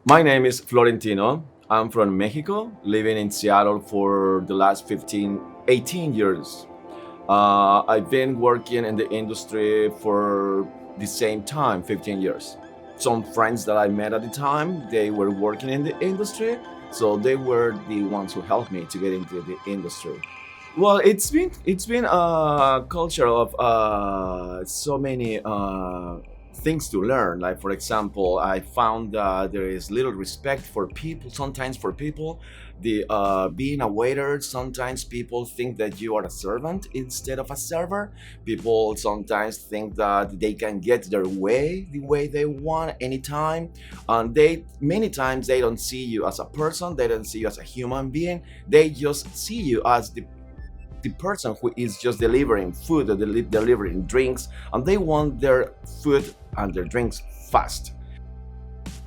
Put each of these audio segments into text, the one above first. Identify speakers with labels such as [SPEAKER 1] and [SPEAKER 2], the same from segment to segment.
[SPEAKER 1] My name is Florentino. I'm from Mexico, living in Seattle for the last 15, 18 years. I've been working in the industry for the same time, 15 years. Some friends that I met at the time, they were working in the industry, so they were the ones who helped me to get into the industry. Well, it's been a culture of so many things to learn. Like for example, I found there is little respect for people. Sometimes for people, the being a waiter. Sometimes people think that you are a servant instead of a server. People sometimes think that they can get their way the way they want anytime, and they many times they don't see you as a person. They don't see you as a human being. They just see you as the person who is just delivering food or delivering drinks, and they want their food and their drinks fast.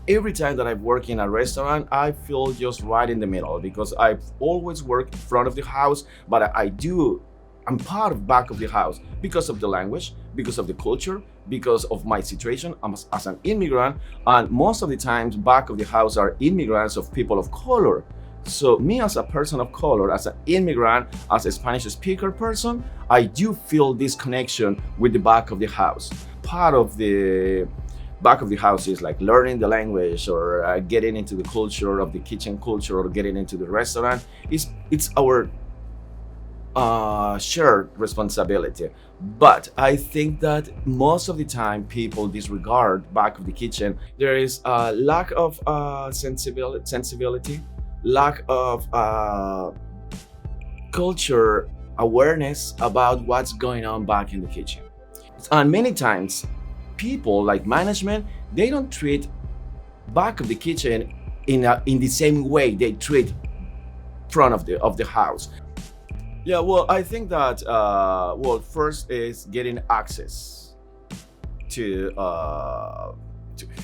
[SPEAKER 1] Every time that I work in a restaurant, I feel just right in the middle because I've always worked in front of the house, but I'm part of back of the house because of the language, because of the culture, because of my situation as an immigrant, and most of the times back of the house are immigrants of people of color. So me as a person of color, as an immigrant, as a Spanish speaker person, I do feel this connection with the back of the house. Part of the back of the house is like learning the language or getting into the culture of the kitchen culture or getting into the restaurant. It's our shared responsibility. But I think that most of the time people disregard back of the kitchen. There is a lack of sensibility, lack of culture awareness about what's going on back in the kitchen. And many times people like management, they don't treat back of the kitchen in the same way they treat front of the house. Yeah, well, I think that first is getting access to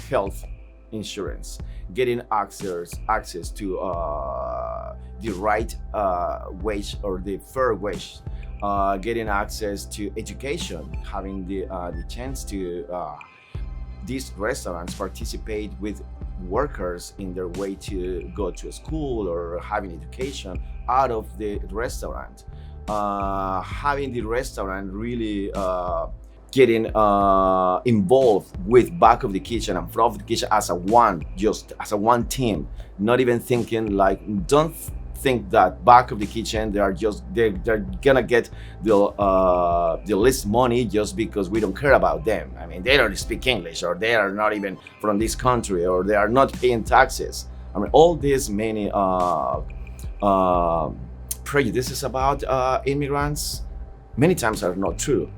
[SPEAKER 1] health insurance, getting access to the right wage or the fair wage, getting access to education, having the chance to these restaurants participate with workers in their way to go to school or having education out of the restaurant. Having the restaurant really getting involved with back of the kitchen and front of the kitchen as a one, just as a one team, not even thinking like don't think that back of the kitchen they're gonna get the least money just because we don't care about them. I mean, they don't speak English or they are not even from this country or they are not paying taxes. I mean, all these many uh, prejudices about immigrants many times are not true.